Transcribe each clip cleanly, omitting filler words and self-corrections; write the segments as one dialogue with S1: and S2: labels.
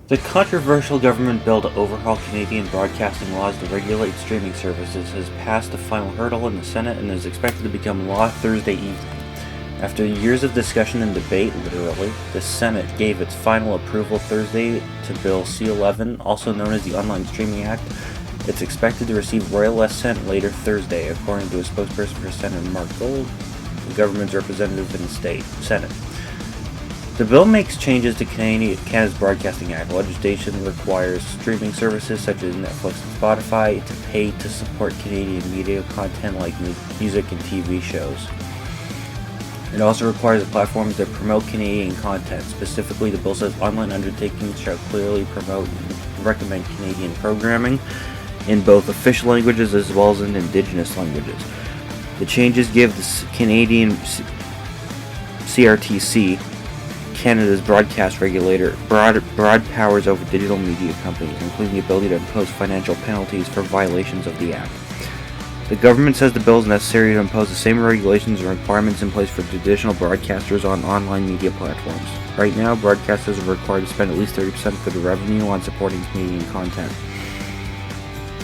S1: The controversial government bill to overhaul Canadian broadcasting laws to regulate streaming services has passed the final hurdle in the Senate and is expected to become law Thursday evening. After years of discussion and debate, literally, the Senate gave its final approval Thursday to Bill C-11, also known as the Online Streaming Act. It's expected to receive royal assent later Thursday, according to a spokesperson for Senator Mark Gold, the government's representative in the Senate. The bill makes changes to Canada's Broadcasting Act. Legislation requires streaming services such as Netflix and Spotify to pay to support Canadian media content like music and TV shows. It also requires the platforms that promote Canadian content. Specifically, the bill says online undertakings shall clearly promote and recommend Canadian programming in both official languages as well as in Indigenous languages. The changes give the Canadian CRTC, Canada's broadcast regulator, broad powers over digital media companies, including the ability to impose financial penalties for violations of the Act. The government says the bill is necessary to impose the same regulations and requirements in place for traditional broadcasters on online media platforms. Right now, broadcasters are required to spend at least 30% of their revenue on supporting Canadian content.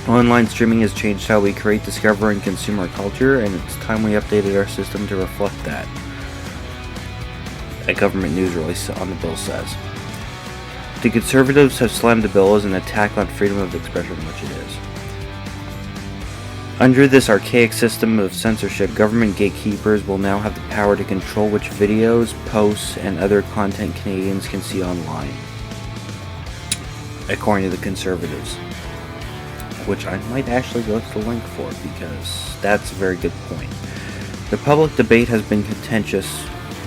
S1: Online streaming has changed how we create, discover, and consume our culture, and it's time we updated our system to reflect that. A government news release on the bill says. The Conservatives have slammed the bill as an attack on freedom of expression, which it is. Under this archaic system of censorship, government gatekeepers will now have the power to control which videos, posts, and other content Canadians can see online, according to the Conservatives, which I might actually go to the link for because that's a very good point. The public debate has been contentious,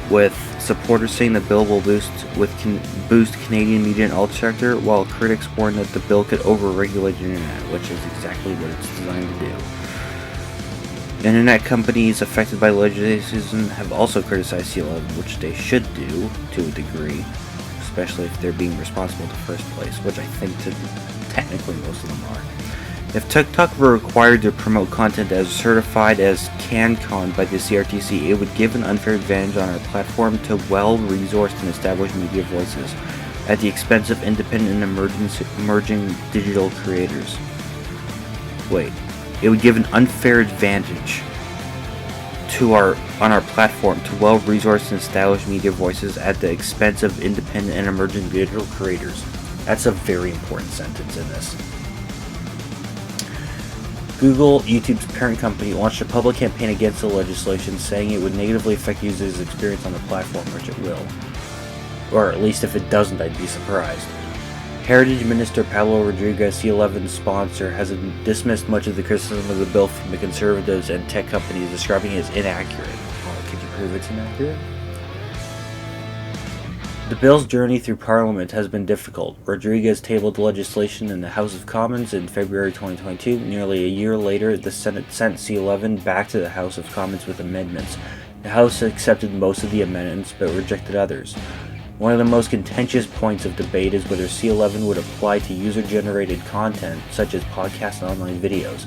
S1: with supporters saying the bill will boost Canadian media and alt sector, while critics warn that the bill could over-regulate the internet, which is exactly what it's designed to do. Internet companies affected by legislation have also criticized C-11, which they should do to a degree, especially if they're being responsible in the first place, which I think technically most of them are. If TikTok were required to promote content as certified as CanCon by the CRTC, it would give an unfair advantage on our platform to well-resourced and established media voices, at the expense of independent and emerging digital creators. It would give an unfair advantage on our platform to well-resourced and established media voices at the expense of independent and emerging digital creators. That's a very important sentence in this. Google, YouTube's parent company, launched a public campaign against the legislation, saying it would negatively affect users' experience on the platform, which it will. Or at least if it doesn't, I'd be surprised. Heritage Minister Pablo Rodriguez, C-11's sponsor, has dismissed much of the criticism of the bill from the Conservatives and tech companies, describing it as inaccurate. Well, could you prove it's inaccurate? The bill's journey through Parliament has been difficult. Rodriguez tabled the legislation in the House of Commons in February 2022. Nearly a year later, the Senate sent C-11 back to the House of Commons with amendments. The House accepted most of the amendments, but rejected others. One of the most contentious points of debate is whether C-11 would apply to user-generated content, such as podcasts and online videos.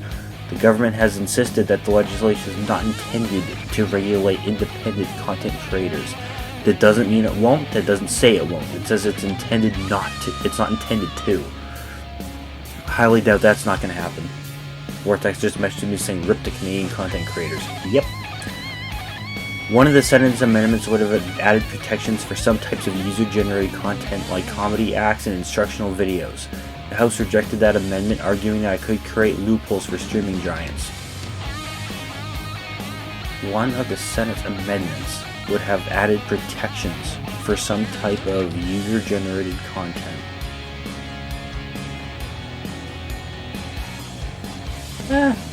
S1: The government has insisted that the legislation is not intended to regulate independent content creators. That doesn't mean it won't. That doesn't say it won't. It says it's intended not to. It's not intended to. I highly doubt that's not going to happen. Vortex just messaged me saying, "Rip the Canadian content creators." Yep. One of the Senate's amendments would have added protections for some types of user-generated content like comedy acts and instructional videos. The House rejected that amendment, arguing that it could create loopholes for streaming giants. One of the Senate's amendments would have added protections for some type of user-generated content.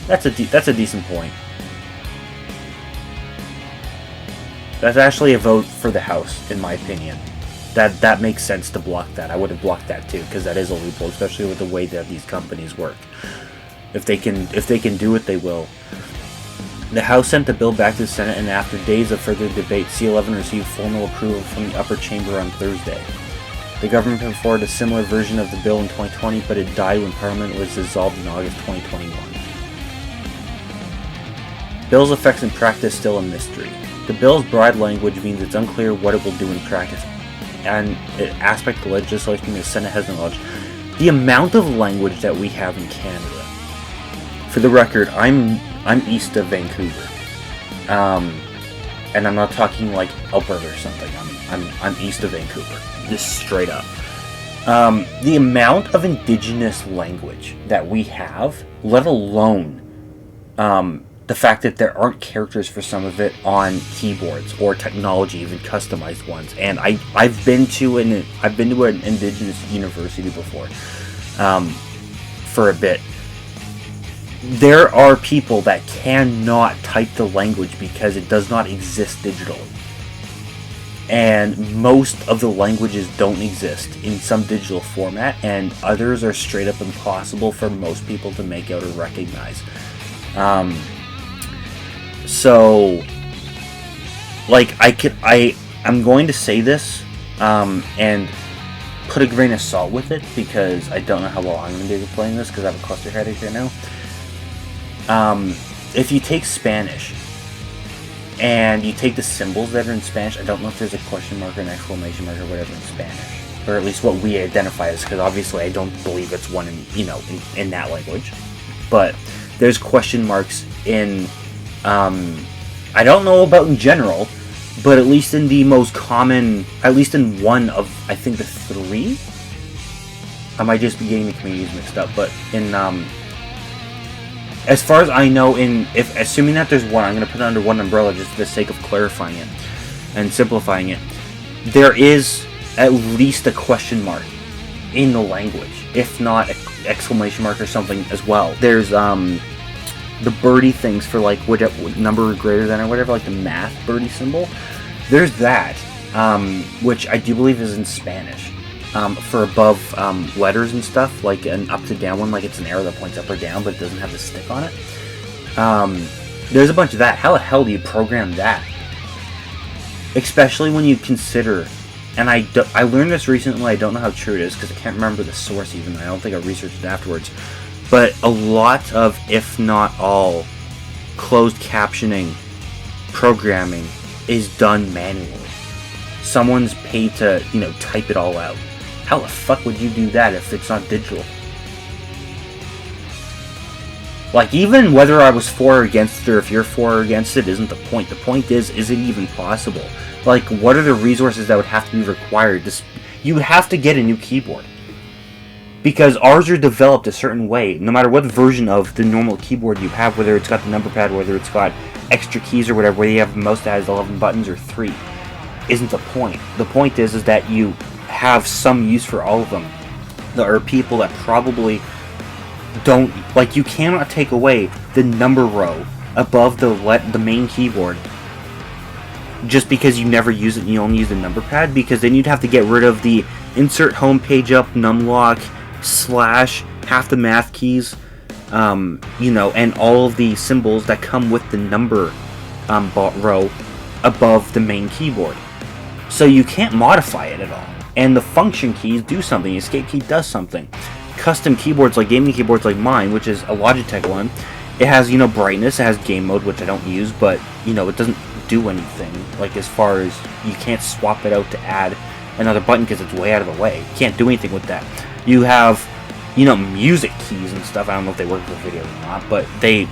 S1: That's a decent point. That's actually a vote for the House, in my opinion. That makes sense to block that. I would have blocked that too, because that is a loophole, especially with the way that these companies work. If they can do it, they will. The House sent the bill back to the Senate, and after days of further debate, C-11 received formal approval from the upper chamber on Thursday. The government put forward a similar version of the bill in 2020, but it died when Parliament was dissolved in August 2021. Bill's effects in practice still a mystery. The bill's broad language means it's unclear what it will do in practice. aspect of legislation the Senate has acknowledged, the amount of language that we have in Canada. For the record, I'm east of Vancouver, and I'm not talking like Alberta or something. I'm east of Vancouver, just straight up. The amount of indigenous language that we have, let alone the fact that there aren't characters for some of it on keyboards or technology, even customized ones. And I've been to an indigenous university before, for a bit. There are people that cannot type the language because it does not exist digitally. And most of the languages don't exist in some digital format, and others are straight up impossible for most people to make out or recognize. So, like, I'm going to say this, and put a grain of salt with it, because I don't know how well I'm going to be able to play this, because I have a cluster headache right now. If you take Spanish, and you take the symbols that are in Spanish, I don't know if there's a question mark or an exclamation mark or whatever in Spanish, or at least what we identify as, because obviously I don't believe it's one in that language, but there's question marks in, I don't know about in general, but at least in the most common, at least in one of, I think, the three, I might just be getting the communities mixed up, but in, as far as I know, assuming that there's one, I'm going to put it under one umbrella just for the sake of clarifying it and simplifying it. There is at least a question mark in the language, if not an exclamation mark or something as well. There's the birdie things for like what number greater than or whatever, like the math birdie symbol. There's that, which I do believe is in Spanish. For above letters and stuff, like an up to down one, like it's an arrow that points up or down, but it doesn't have the stick on it. There's a bunch of that. How the hell do you program that? Especially when you consider, and I learned this recently, I don't know how true it is, because I can't remember the source even, I don't think I researched it afterwards, but a lot of, if not all, closed captioning programming is done manually. Someone's paid to, type it all out. How the fuck would you do that if it's not digital? Like, even whether I was for or against it, or if you're for or against it, isn't the point. The point is it even possible? Like, what are the resources that would have to be required? You would have to get a new keyboard. Because ours are developed a certain way, no matter what version of the normal keyboard you have, whether it's got the number pad, whether it's got extra keys or whatever, whether you have a mouse that has 11 buttons or 3. Isn't the point. The point is that you have some use for all of them. There are people that probably don't, like, you cannot take away the number row above the main keyboard just because you never use it and you only use the number pad, because then you'd have to get rid of the insert home page up, numlock, / half the math keys, and all of the symbols that come with the number row above the main keyboard. So you can't modify it at all. And the function keys do something. The escape key does something. Custom keyboards, like gaming keyboards like mine, which is a Logitech one, it has, brightness, it has game mode, which I don't use, but, it doesn't do anything. Like, as far as, you can't swap it out to add another button because it's way out of the way. You can't do anything with that. You have, music keys and stuff. I don't know if they work for video or not, but they,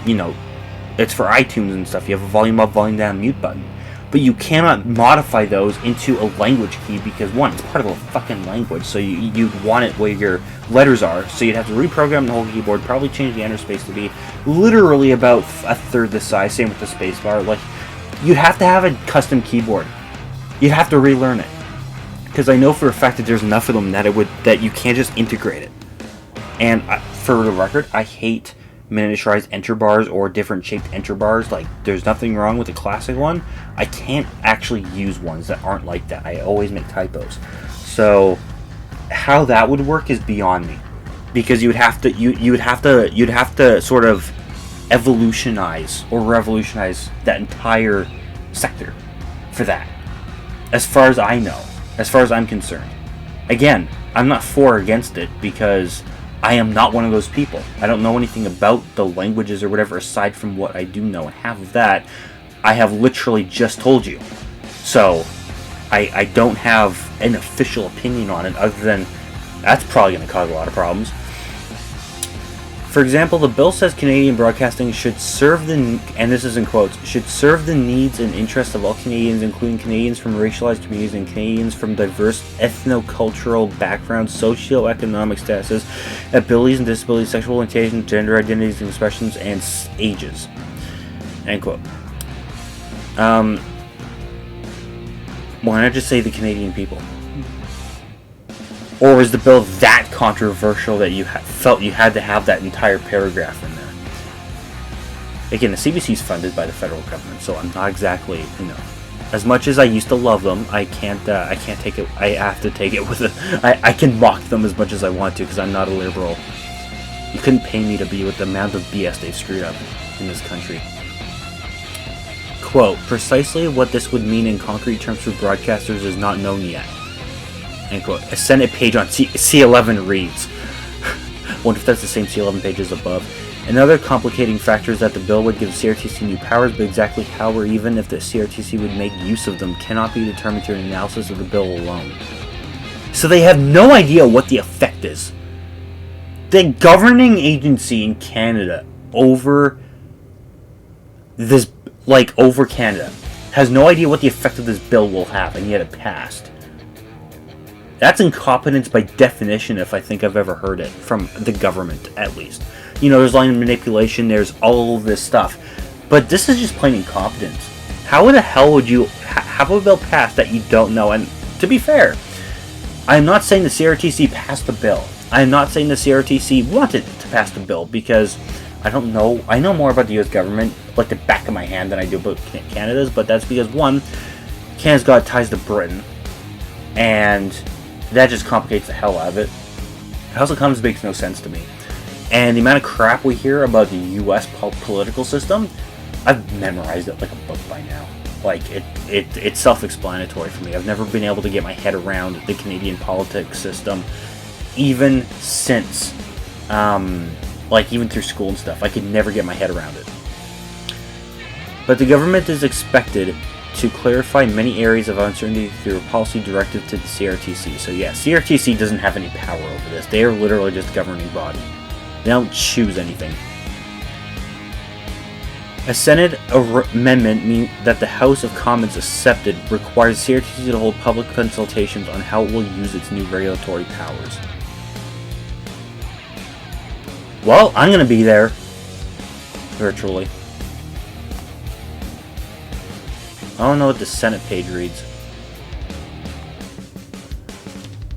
S1: it's for iTunes and stuff. You have a volume up, volume down, mute button. But you cannot modify those into a language key because, one, it's part of the fucking language, so you'd want it where your letters are, so you'd have to reprogram the whole keyboard, probably change the enter space to be literally about a third the size, same with the spacebar. Like, you'd have to have a custom keyboard. You'd have to relearn it. Because I know for a fact that there's enough of them that you can't just integrate it. And for the record, I hate miniaturized enter bars or different shaped enter bars. Like, there's nothing wrong with the classic one. I can't actually use ones that aren't like that. I always make typos. So how that would work is beyond me, because you'd have to sort of evolutionize or revolutionize that entire sector for that, as far as I know, as far as I'm concerned. Again, I'm not for or against it, because I am not one of those people. I don't know anything about the languages or whatever aside from what I do know, and half of that I have literally just told you. So I don't have an official opinion on it, other than that's probably going to cause a lot of problems. For example, the bill says Canadian broadcasting should serve the, and this is in quotes, should serve the needs and interests of all Canadians, including Canadians from racialized communities and Canadians from diverse ethno-cultural backgrounds, socio-economic statuses, abilities and disabilities, sexual orientation, gender identities and expressions, and ages. End quote. Why not just say the Canadian people? Or is the bill that controversial that you felt you had to have that entire paragraph in there? Again, the CBC is funded by the federal government, so I'm not exactly, you know, as much as I used to love them, I can't take it. I have to take it with I can mock them as much as I want to because I'm not a liberal. You couldn't pay me to be with the amount of BS they've screwed up in this country. Quote, precisely what this would mean in concrete terms for broadcasters is not known yet. End quote. A Senate page on C-11 reads. Wonder if that's the same C-11 page as above. Another complicating factor is that the bill would give CRTC new powers, but exactly how or even if the CRTC would make use of them cannot be determined through an analysis of the bill alone. So they have no idea what the effect is. The governing agency in Canada over this, over Canada, has no idea what the effect of this bill will have, and yet it passed. That's incompetence by definition, if I think I've ever heard it, from the government, at least. You know, there's line manipulation, there's all of this stuff. But this is just plain incompetence. How in the hell would you have a bill passed that you don't know? And to be fair, I'm not saying the CRTC passed the bill. I'm not saying the CRTC wanted to pass the bill, because I don't know. I know more about the US government, like the back of my hand, than I do about Canada's, but that's because, one, Canada's got ties to Britain, and that just complicates the hell out of it. House of Commons makes no sense to me. And the amount of crap we hear about the US political system, I've memorized it like a book by now. Like, it's self-explanatory for me. I've never been able to get my head around the Canadian politics system, even since, even through school and stuff. I could never get my head around it. But the government is expected to clarify many areas of uncertainty through a policy directive to the CRTC. So yeah, CRTC doesn't have any power over this. They are literally just a governing body. They don't choose anything. A Senate amendment that the House of Commons accepted requires CRTC to hold public consultations on how it will use its new regulatory powers. Well, I'm going to be there, virtually. I don't know what the Senate page reads.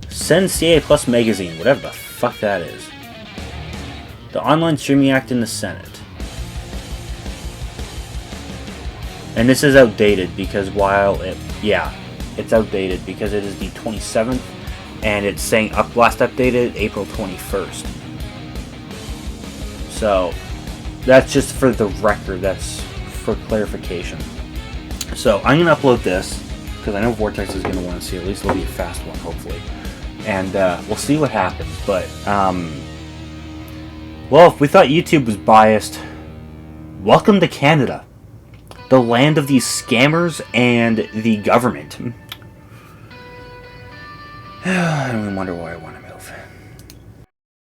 S1: Send CA Plus magazine, whatever the fuck that is. The Online Streaming Act in the Senate. And this is outdated because it's outdated because it is the 27th and it's saying last updated April 21st. So that's just for the record, that's for clarification. So I'm going to upload this, because I know Vortex is going to want to see it. At least it'll be a fast one, hopefully. And we'll see what happens. But, well, if we thought YouTube was biased, welcome to Canada. The land of these scammers and the government. I don't even wonder why I want